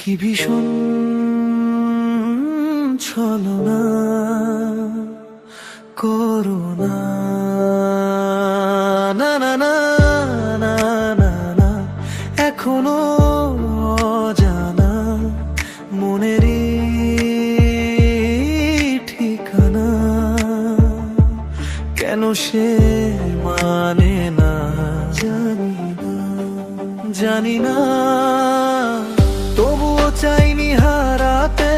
কি ভীষণ ছলনা করোনা, না না না না না না, এখনো জানা মনেরই ঠিকানা, কেন সে মানে না জানি না, তবুও চাইনি হারাতে,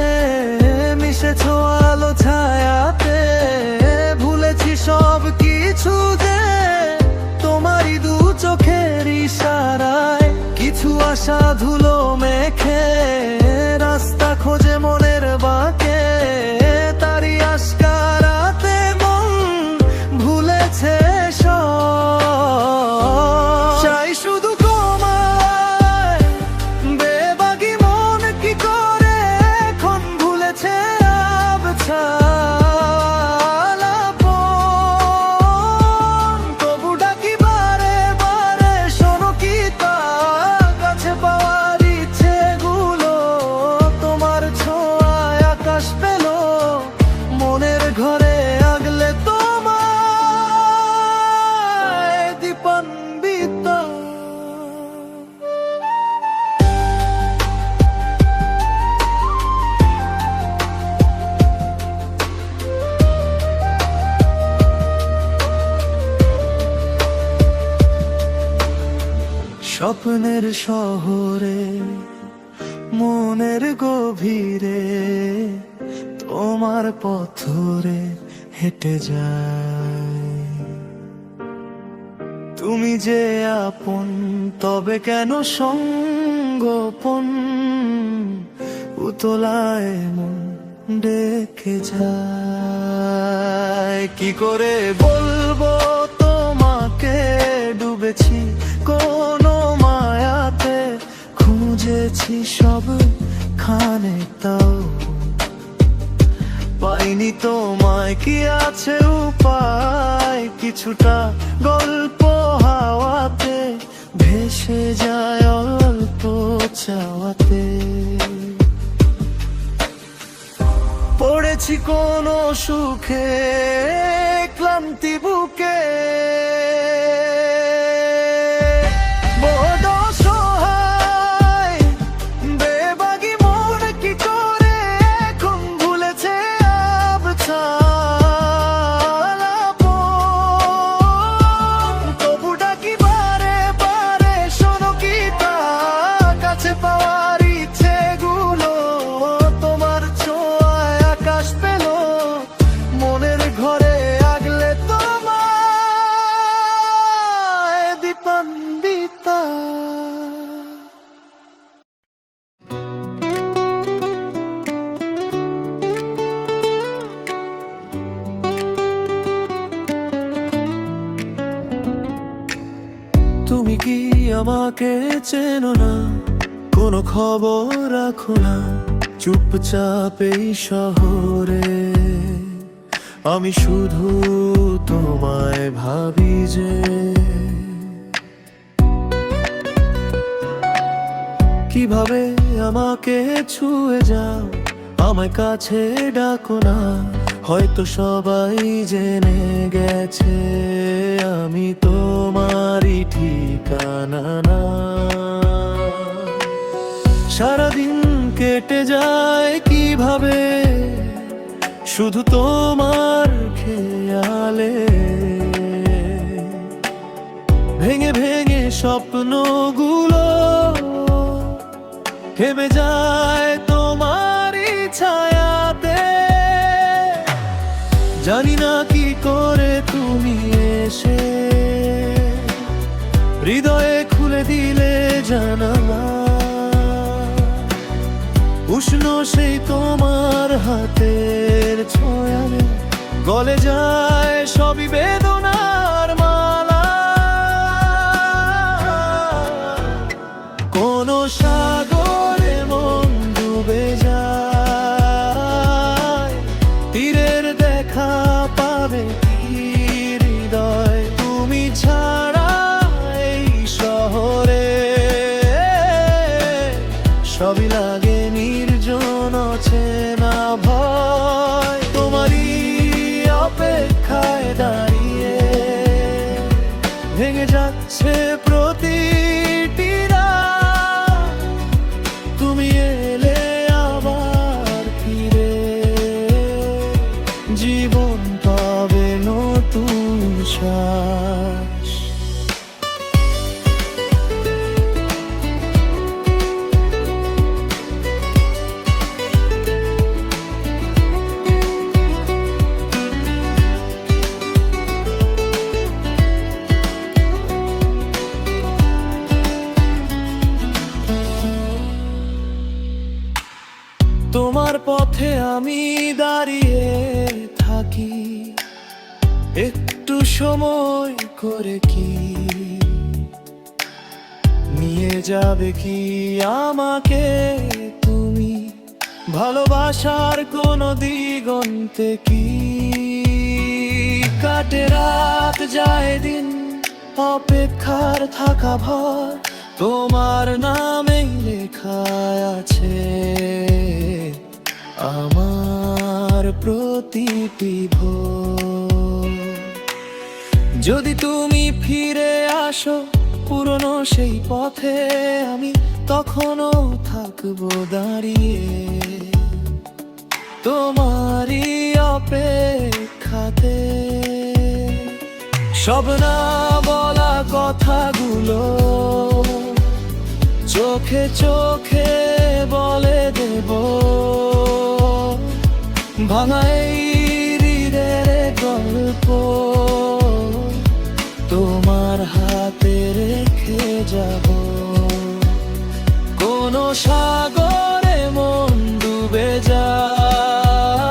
মিশেছ আলো ছায়াতে, ভুলেছি সব কিছু যে তোমারই দু চোখের ইশারায়, কিছু আশা ধুলো মেখে রাস্তা খোঁজে মনের বাঁকে, তারই আশকারাতে মন ভুলেছে সব। চাই শুধু তোমায়, বেবাগি মন কি করে এখন ভুলেছে আবছালাপন, তবু ডাকি বারে বারে শোনো কি তা, কাছে পাওয়ার ইচ্ছেগুলো তোমার ছোঁয়ায় আকাশ পেল, মনের ঘরে আগলে তোমায় দীপান্বিত। স্বপ্নের শহরে মনের গভীরে তোমার পথরে হেঁটে যায়, তুমি যে আপন তবে কেন সঙ্গোপন, উতলায় মন ডেকে যায়, কি করে বলবো তোমাকে ডুবেছি কোন মায়াতে, খুঁজেছি সব খানে তাও পাইনি তোমায়, কি আছে উপায়, কিছুটা গল্প হাওয়াতে ভেসে যায় অল্প চাওয়াতে, পড়েছি কোন সুখে ক্লান্তি বুকে, বড় অসহায়, বেবাগি মন কি করে এখন ভুলেছে আবছালাপন, তবু ডাকি বারে বারে শোনো কি তা, কাছে পাওয়ার ইচ্ছেগুলো তোমার ছোঁয়ায় আকাশ পেল, মনের ঘরে আগলে তোমায় দীপান্বিতা। তুমি কি আমাকে চেনো না, কোনো খবর রাখো না, চুপচাপ এই শহরে আমি শুধু তোমায় ভাবি যে, কিভাবে আমাকে ছুঁয়ে যাও, আমায় কাছে ডাকো না, হয়তো সবাই জেনে গেছে আমি তোমারই ঠিকানা না। সারাদিন কেটে যায় কিভাবে শুধু তোমার খেয়ালে, ভেঙে ভেঙে স্বপ্নগুলো থেমে যায় তোমারই ছায়াতে, জানি না কি করে তুমি এসে হৃদয়ে খুলে দিলে জানালা, উষ্ণ সেই তোমার হাতের ছোঁয়ালে গলে যায় সবই বেদনার মালা, কোন সাগরে মন ডুবে যায়, তীরের দেখা পাবে কি হৃদয়, তুমি ছাড়া এই শহরে সবই লাগে তোমার পথে আমি দাঁড়িয়ে থাকি, একটু সময় করে কি নিয়ে যাবে কি আমাকে তুমি? ভালোবাসার কোনো দিগন্তে কি কাটে রাত যায় দিন, অপেক্ষার থাকা ভর তোমার নামেই লেখা আছে আমার প্রতিটি ভোর। যদি তুমি ফিরে আসো পুরনো সেই পথে, আমি তখনও থাকবো দাঁড়িয়ে তোমারই অপেক্ষাতে। সব না বলা কথাগুলো চোখে চোখে বলে দেব, ভাঙা এই হৃদয়ের গল্প তোমার হাতে রেখে যাব। কোনো সাগরে মন ডুবে যায়,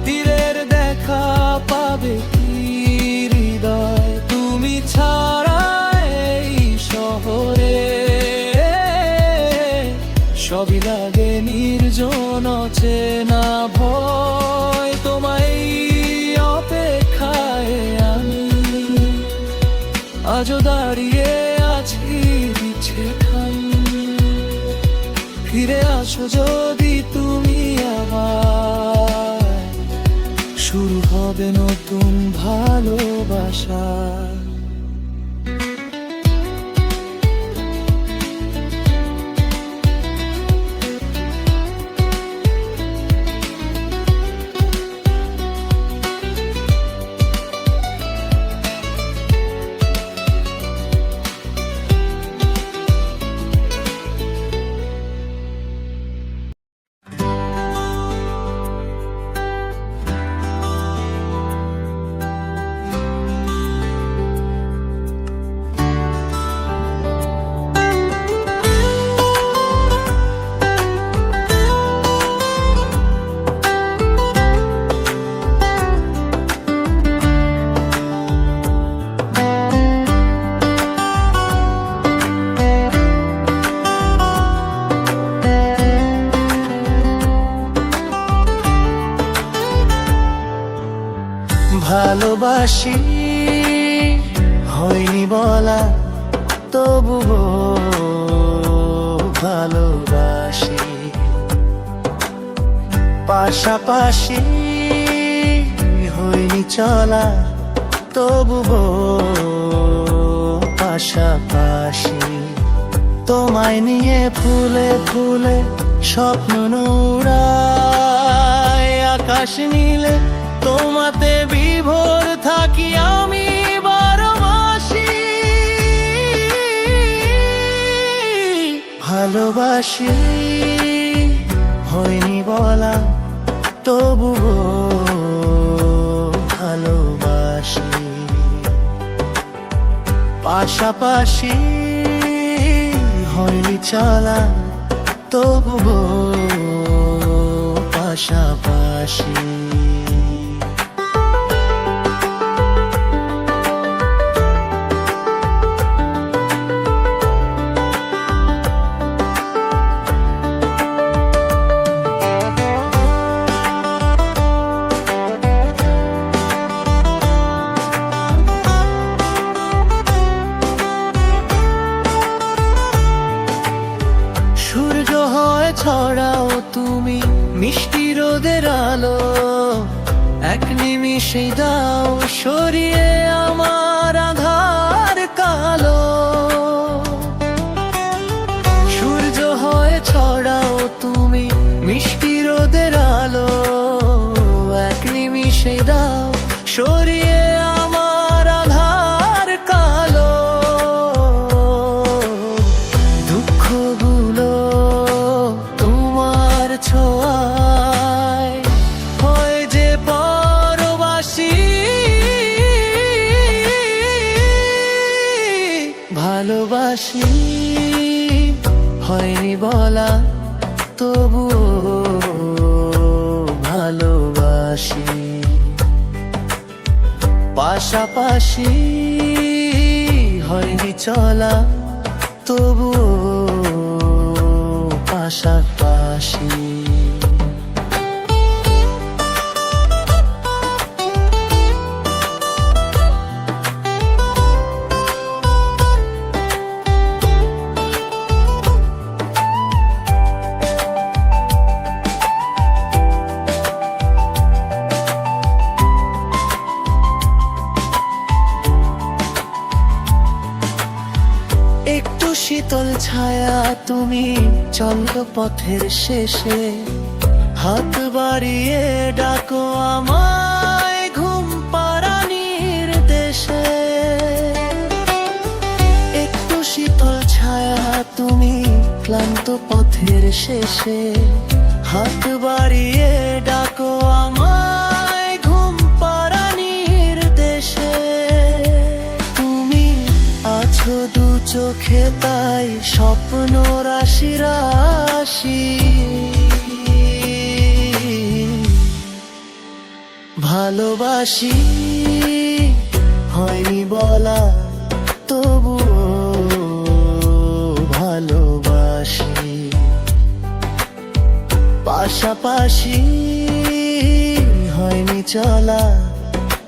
তীরের দেখা পাবে কি হৃদয় তুমি ছাড়া এই শহরে? সবই লাগে নির্জন চেনা ভয়, তোমায় অপেক্ষায় আমি আজও দাঁড়িয়ে আছি ইচ্ছে ঠাই। ফিরে আসো যদি তুমি আবার, শুরু হবে নতুন ভালোবাসা। ভালোবাসি হয়নি বলা, তবুও ভালোবাসি। পাশাপাশি হয়নি চলা, তবুও পাশাপাশি। তোমায় নিয়ে ফুলে ফুলে স্বপ্ন উড়ায়, আকাশ নীলে তোমাতে বিভোর থাকি আমি বারো মাসি। ভালোবাসি হয়নি বলা, তবুও ভালোবাসি। পাশাপাশি হয়নি চলা, তবুও পাশাপাশি। ছড়াও তুমি মিষ্টি রোদের আলো, এক নিমিষে দাও সরিয়ে আমার আধার কালো। সূর্য হয়ে ছড়াও তুমি মিষ্টি রোদের আলো, এক নিমিষে দাও সরিয়ে আমার আধার কালো। দুঃখগুলো ছোঁয়ায় হয় যে পরবাসী। ভালোবাসি হয়নি বলা, তবুও ভালোবাসি। পাশাপাশি হয়নি চলা, তবুও পাশাপাশি। একটু শীতল ছায়া তুমি চলো পথের শেষে, হাত বাড়িয়ে ডাকো আমায় ঘুম পাড়ানির দেশে। একটু শীতল ছায়া তুমি ক্লান্ত পথের শেষে, হাত বাড়িয়ে ডাকো আমায় ঘুম পাড়ানির দেশে। তুমি আছো দু চোখে তাই স্বপ্ন রাশি রাশি, ভালোবাসি হয়নি বলা, তবুও ভালোবাসি। পাশাপাশি হয়নি চলা,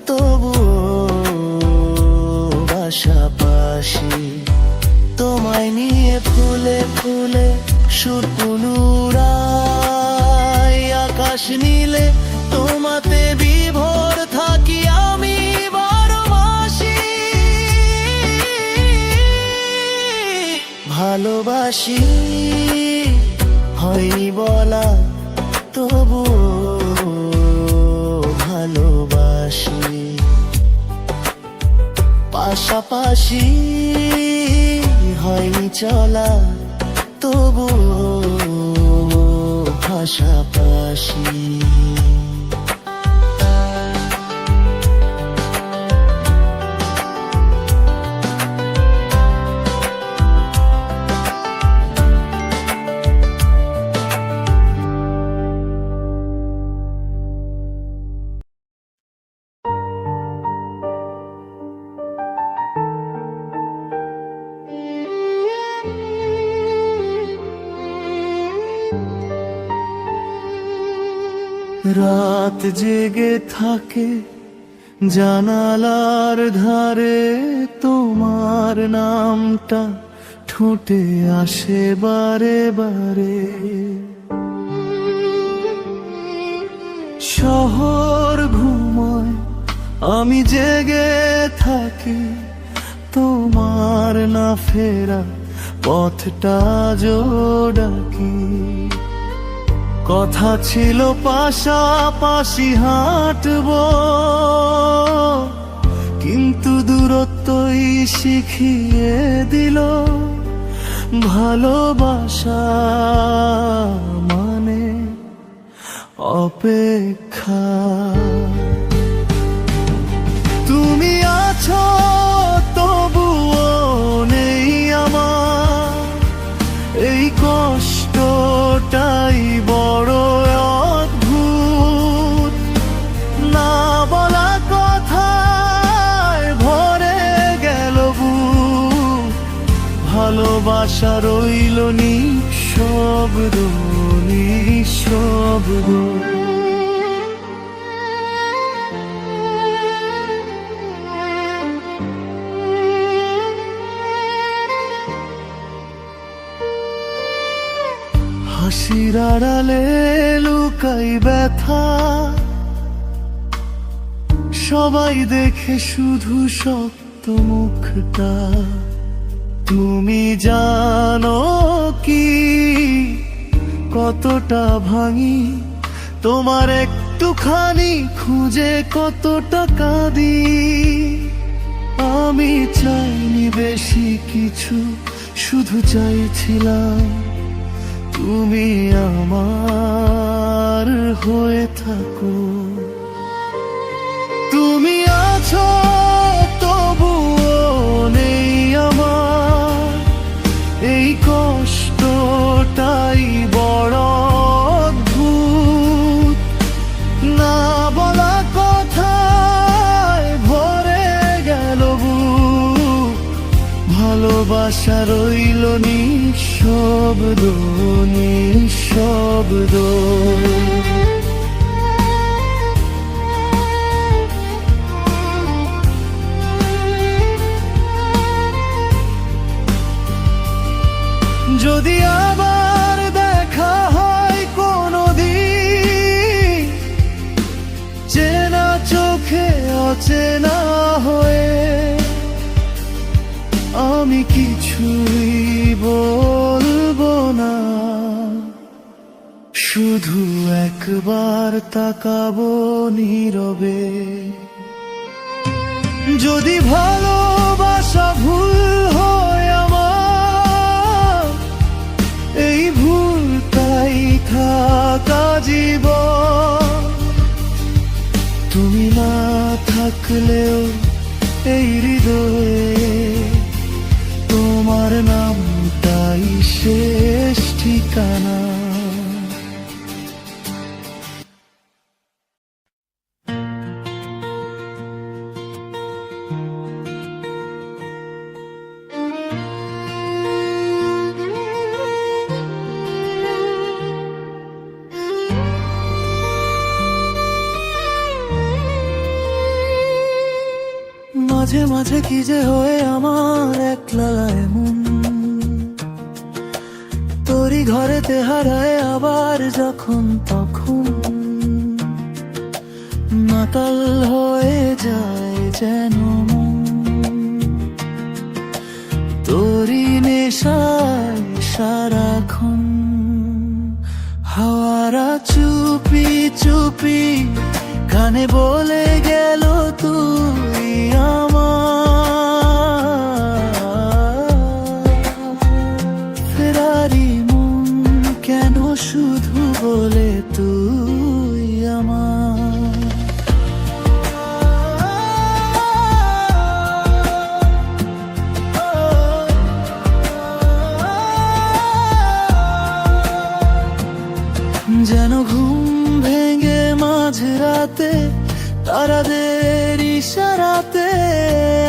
তবুও পাশাপাশি। তোমায় নিয়ে ফুলে ফুলে সুরপুন উড়াই আকাশ নীলে, তোমাতে বিভোর থাকি আমি বারো মাসি। ভালোবাসি হয়নি বলা, তবুও ভালোবাসি। পাশাপাশি হয়নি চলা, তবুও পাশাপাশি। রাত জেগে থাকে জানালার ধারে, তোমার নামটা ঠোঁটে আসে বারে বারে। শহর ঘুমায় আমি জেগে থাকি, তোমার না ফেরা পথটা জোড়াকি। কথা ছিল পাশাপাশি হাঁটবো, কিন্তু দূরত্বই শিখিয়ে দিল ভালোবাসা মানে অপেক্ষা। তুমি আছো তবুও নেই আমার, এই কষ্টটাই বড় অদ্ভুত। না বলা কথায় ভরে গেল বুক, ভালোবাসা রইল নিঃশব্দ নিঃশব্দ। হাসির আড়ালে লুকাই ব্যথা, সবাই দেখে শুধু শক্ত মুখটা। তুমি জানো কি কতটা ভাঙি, তোমার একটুখানি খুঁজে কতটা কাঁদি। আমি চাইনি বেশি কিছু, শুধু চাইছিলাম তুমি আমার হয়ে থাকো। তুমি আছো তবুও নেই আমার, এই কষ্টটাই বড় রইল নিঃশব্দ নিঃশব্দ। যদি আবার দেখা হয় কোনোদিন, চেনা চোখে অচেনা হয়ে, আমি কিছুই বলবো না, শুধু একবার তাকাবো নীরবে। যদি ভালোবাসা ভুল হয় আমার, এই ভুলটাই থাকা জীবন। তুমি না থাকলেও এই হৃদয়ে তোমার নামটাই শেষ ঠিকানা। মাঝে মাঝে কি যে হয়ে আমার একলা এমন, তোরই ঘরেতে হারায় আবার যখন তখন, মাতাল হয়ে যায় যেন মন। তোরই নেশায় সারাক্ষণ হাওয়ারা চুপি চুপি কানে বলে গেল তুই আমার। ফেরারি মন কেন শুধু বলে তুই আমার। যেন ঘুম ভেঙে মাঝরাতে তারাদের ইশারাতে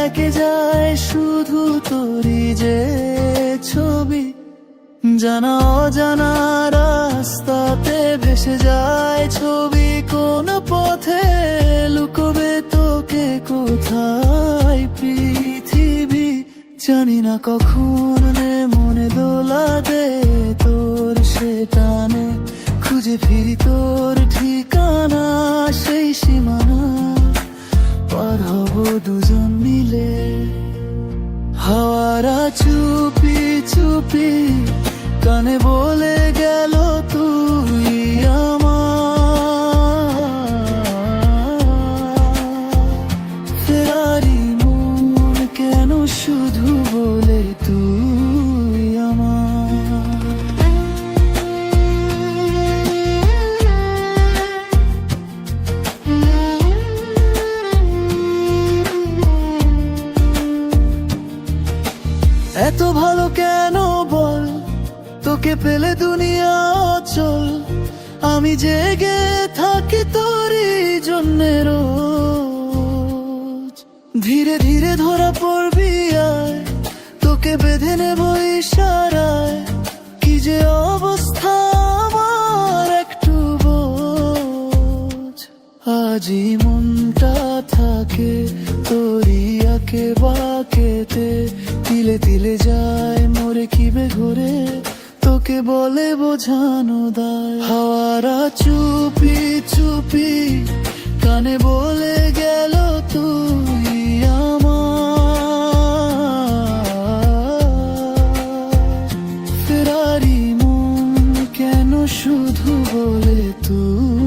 একে যায় শুধু তোরই যে ছবি। জানা অজানা রাস্তাতে ভেসে যায় ছবি, কোন পথে লুকোবে তোকে কোথায় পৃথিবী। জানি না কখন মনে দোলা দে তোর সে টানে, খুঁজে ফিরি তোর ঠিকানা সেই সীমানা, পার হব দুজন মিলে। হাওয়ারা চুপি চুপি কানে বলে গেল তুই আমার। ফেরারি মন কেন শুধু বলে তুই আমার। এত ভালো কেন বল, তোকে পেলে দুনিয়া অচল। আমি জেগে থাকি তোরই জন্যে রোজ। ধীরে ধীরে ধরা পড়বি আয়, তোকে বেঁধে নেব ইশারায়। কি যে অবস্থা আমার একটু বোঝ। আজই মনটা থাকে তোরই আঁকে বাঁকেতে, তিলে তিলে যায় মোরে কিবে ঘুরে, তোকে বলে বোঝানো দায়। হাওয়ারা চুপি চুপি কানে বলে গেল তুই আমার। ফেরারি মন কেন শুধু বলে তুই